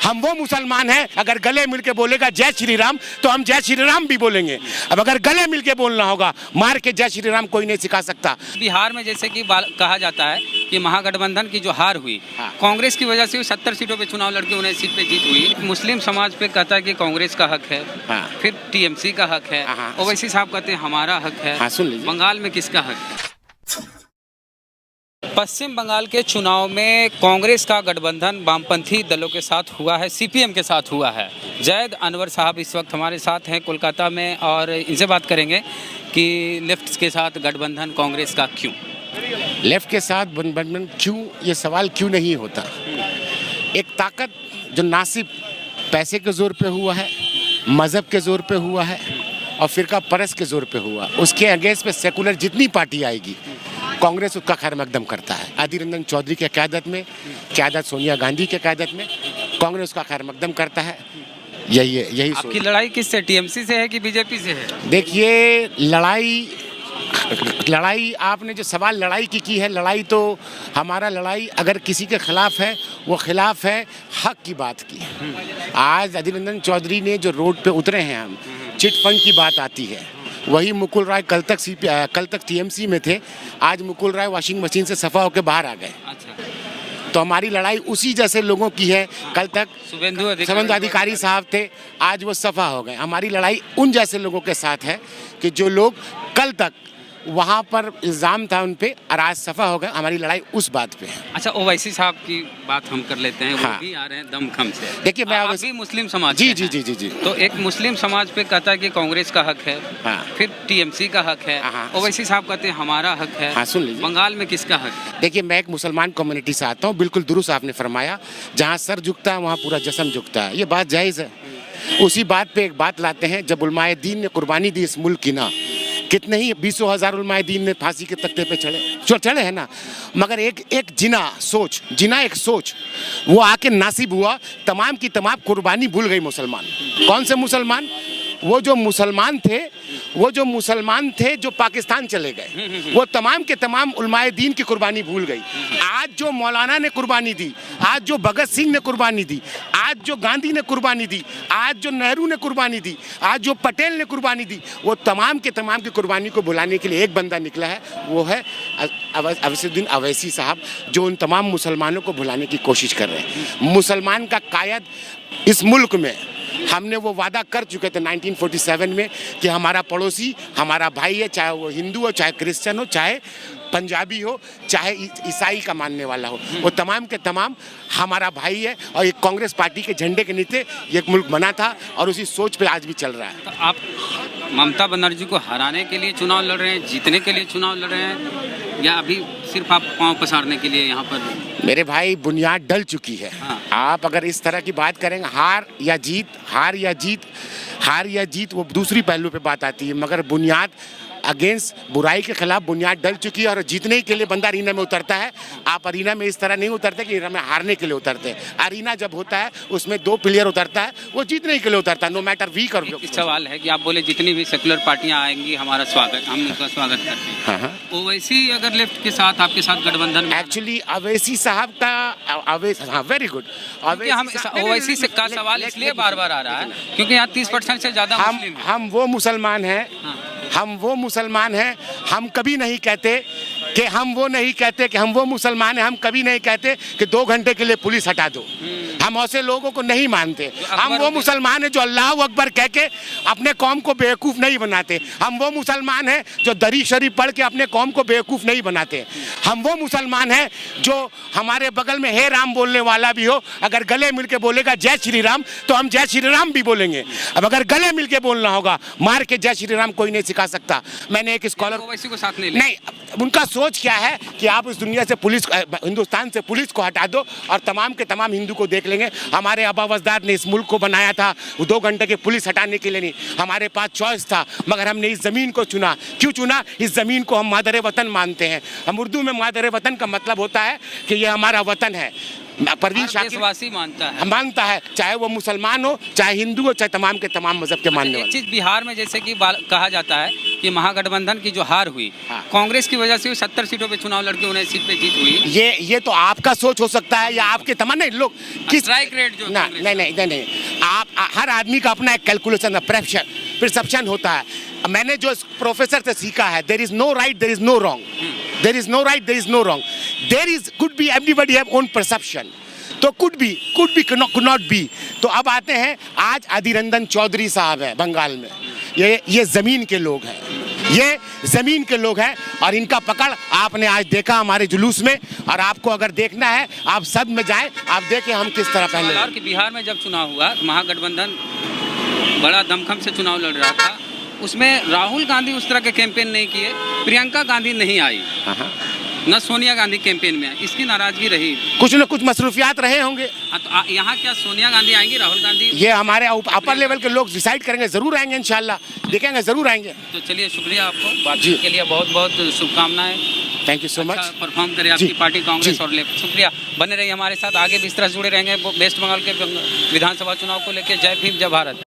हम वो मुसलमान हैं, अगर गले मिलके बोलेगा जय श्री राम तो हम जय श्री राम भी बोलेंगे। अब अगर गले मिलके बोलना होगा, मार के जय श्री राम कोई नहीं सिखा सकता। बिहार में जैसे कि कहा जाता है कि महागठबंधन की जो हार हुई, हाँ। कांग्रेस की वजह से 70 सीटों पे चुनाव लड़के उन्हें सीट पे जीत हुई। मुस्लिम समाज पे कहता है कि कांग्रेस का हक है, हाँ। फिर टीएमसी का हक है, हाँ। ओवैसी साहब कहते हैं हमारा हक है। हाँ, सुन लीजिए। बंगाल में किसका हक है? पश्चिम बंगाल के चुनाव में कांग्रेस का गठबंधन वामपंथी दलों के साथ हुआ है, सीपीएम के साथ हुआ है। जैद अनवर साहब इस वक्त हमारे साथ हैं कोलकाता में, और इनसे बात करेंगे कि लेफ्ट के साथ गठबंधन कांग्रेस का क्यों। लेफ्ट के साथ गठबंधन क्यों, ये सवाल क्यों नहीं होता। एक ताकत जो ना सिर्फ पैसे के जोर पे हुआ है, मज़हब के जोर पे हुआ है और फिरका परस्त के जोर पे हुआ, उसके अगेंस्ट पे सेकुलर जितनी पार्टी आएगी कांग्रेस उसका खैर मकदम करता है। अधीर रंजन चौधरी के क़यादत में, क़यादत सोनिया गांधी के क़यादत में कांग्रेस का खैर मकदम करता है। यही आपकी लड़ाई किससे, टीएमसी से है कि बीजेपी से है? देखिए, लड़ाई आपने जो सवाल लड़ाई की है, लड़ाई तो हमारा लड़ाई अगर किसी के खिलाफ है वो खिलाफ है हक की बात की। आज अधीर रंजन चौधरी ने जो रोड पे उतरे हैं, हम चिट फंड की बात आती है, वही मुकुल राय कल तक टीएमसी में थे, आज मुकुल राय वॉशिंग मशीन से सफा होकर बाहर आ गए। अच्छा। तो हमारी लड़ाई उसी जैसे लोगों की है। कल तक शुभेंदु अधिकारी साहब थे, आज वो सफा हो गए। हमारी लड़ाई उन जैसे लोगों के साथ है कि जो लोग कल तक वहाँ पर इल्ज़ाम था उन पे, और आज सफा हो गए। हमारी लड़ाई उस बात पे है। अच्छा, ओवैसी साहब की बात हम कर लेते हैं। हाँ। वो भी आ रहे हैं दमखम से। देखिए, मैं आप भी मुस्लिम समाज जी से जी हैं। जी जी जी तो एक मुस्लिम समाज पे कहता है कि कांग्रेस का हक है, हाँ। फिर टीएमसी का हक है, हाँ। ओवैसी साहब कहते हैं हमारा हक है। हाँ, सुन लीजिए। बंगाल में किसका हक है? देखिए, मैं एक मुसलमान कम्युनिटी से आता हूँ, बिल्कुल दुरुस्त आपने फरमाया। जहाँ सर झुकता है वहाँ पूरा जस्म झुकता है, ये बात जायज़ है। उसी बात पे एक बात लाते हैं, जब उलमाए दीन ने कुर्बानी दी इस मुल्क की ना, कितने ही 20,000 उलमाए दीन ने फांसी के तख्ते पे चढ़े हैं ना, मगर एक जिना एक सोच वो आके नासिब हुआ, तमाम की तमाम कुर्बानी भूल गई मुसलमान। कौन से मुसलमान? वो जो मुसलमान थे जो पाकिस्तान चले गए, वो तमाम के तमाम उलमाए दीन की कुर्बानी भूल गई। आज जो मौलाना ने कुर्बानी दी, आज जो भगत सिंह ने कुर्बानी दी, आज जो गांधी ने कुर्बानी दी, आज जो नेहरू ने कुर्बानी दी, आज जो पटेल ने कुर्बानी दी, वो तमाम के तमाम की कुर्बानी को बुलाने के लिए एक बंदा निकला है, वो है असदुद्दीन ओवैसी साहब, जो उन तमाम मुसलमानों को भुलाने की कोशिश कर रहे हैं। मुसलमान का कायद इस मुल्क में, हमने वो वादा कर चुके थे 1947 में कि हमारा पड़ोसी हमारा भाई है, चाहे वो हिंदू हो, चाहे क्रिश्चियन हो, चाहे पंजाबी हो, चाहे ईसाई का मानने वाला हो, वो तमाम के तमाम हमारा भाई है। और एक कांग्रेस पार्टी के झंडे के नीचे ये मुल्क बना था और उसी सोच पे आज भी चल रहा है। तो आप ममता बनर्जी को हराने के लिए चुनाव लड़ रहे हैं, जीतने के लिए चुनाव लड़ रहे हैं, या अभी सिर्फ आप पांव पसारने के लिए यहाँ पर? मेरे भाई, बुनियाद डल चुकी है। हाँ। आप अगर इस तरह की बात करेंगे, हार या जीत वो दूसरी पहलू पे बात आती है, मगर बुनियाद अगेंस्ट बुराई के खिलाफ बुनियाद डल चुकी है। और जीतने के लिए बंदा अरीना में उतरता है। आप अरीना में इस तरह नहीं उतरते कि हमें हारने के लिए उतरते हैं। अरीना जब होता है उसमें 2 प्लेयर उतरता है, वो जीतने के लिए उतरता है, नो मैटर वीक और। एक सवाल है कि आप बोले जितनी भी सेकुलर पार्टियां आएंगी हमारा स्वागत, हम उनका स्वागत करते हैं। हाँ। ओवैसी अगर लेफ्ट के साथ आपके साथ गठबंधन में, एक्चुअली ओवैसी साहब का हाँ, वेरी गुड। हम ओवैसी से का सवाल इसलिए बार बार आ रहा है क्योंकि यहाँ 30% से ज्यादा मुस्लिम हैं। हम वो मुसलमान हैं, हम वो मुसलमान हैं। हम कभी नहीं कहते कि हम वो मुसलमान हैं। हम कभी नहीं कहते कि 2 घंटे के लिए पुलिस हटा दो। हम ऐसे लोगों को नहीं मानते। हम वो मुसलमान हैं जो अल्लाह अकबर कह के अपने कौम को बेवकूफ़ नहीं बनाते। हम वो मुसलमान हैं जो दरी शरीफ पढ़ के अपने कौम को बेवकूफ़ नहीं बनाते। हम वो मुसलमान हैं जो हमारे बगल में हे राम बोलने वाला भी हो, अगर गले मिल के बोलेगा जय श्री राम तो हम जय श्री राम भी बोलेंगे। अब अगर गले मिल के बोलना होगा, मार के जय श्री राम कोई नहीं सिखा सकता। मैंने एक स्कॉलर ओवैसी को साथ नहीं, उनका सोच क्या है कि आप इस दुनिया से हिंदुस्तान से पुलिस को हटा दो और तमाम के तमाम हिंदू को देख लेंगे। हमारे आबा अजदाद ने इस मुल्क को बनाया था 2 घंटे की पुलिस हटाने के लिए नहीं। हमारे पास चॉइस था, मगर हमने इस ज़मीन को चुना। क्यों चुना? इस ज़मीन को हम मादर वतन मानते हैं। हम उर्दू में मादर वतन का मतलब होता है कि ये हमारा वतन है। परवीन हर शाकिर देशवासी मानता है, चाहे वो मुसलमान हो, चाहे हिंदू हो, चाहे तमाम के तमाम मजहब के मानने एक वाले। चीज बिहार में जैसे कि कहा जाता है कि महागठबंधन की जो हार हुई, हाँ। कांग्रेस की वजह से 70 सीटों पे चुनाव लड़के उन्हें सीट पे जीत हुई। ये तो आपका सोच हो सकता है या आपके तमाम नहीं लोग किस स्ट्राइक रेट जो ना कांग्रेस नहीं, आप हर आदमी का अपना एक कैलकुलेशन परसेप्शन होता है। मैंने जो प्रोफेसर से सीखा है, there is no right, there is no wrong, there is no right, there is no wrong, there is could be, everybody have own perception, तो could be could not be. तो अब आते हैं, आज अधीर रंजन चौधरी साहब हैं बंगाल में, ये जमीन के लोग हैं, ये जमीन के लोग हैं, और इनका पकड़ आपने आज देखा हमारे जुलूस में, और आपको अगर देखना है आप सब में जाएं, आप देखें हम किस तरह पहले। और कि बिहार में जब चुनाव हुआ, महागठबंधन बड़ा दमखम से चुनाव लड़ रहा था, उसमें राहुल गांधी उस तरह के कैंपेन नहीं किए, प्रियंका गांधी नहीं आई, न सोनिया गांधी कैंपेन में, इसकी नाराजगी रही। कुछ न कुछ मसरूफियात रहे होंगे। तो यहाँ क्या सोनिया गांधी आएंगी, राहुल गांधी? ये हमारे अपर लेवल के लोग डिसाइड करेंगे, जरूर आएंगे इंशाल्लाह, देखेंगे जरूर आएंगे। तो चलिए, शुक्रिया आपको बातचीत के लिए, बहुत बहुत शुभकामनाएं। Thank you so much. Perform करे आपकी पार्टी कांग्रेस और लेफ्ट। शुक्रिया, बने रहिए हमारे साथ, आगे भी इस तरह जुड़े रहेंगे वेस्ट बंगाल के विधानसभा चुनाव को लेकर। जय भीम, जय भारत।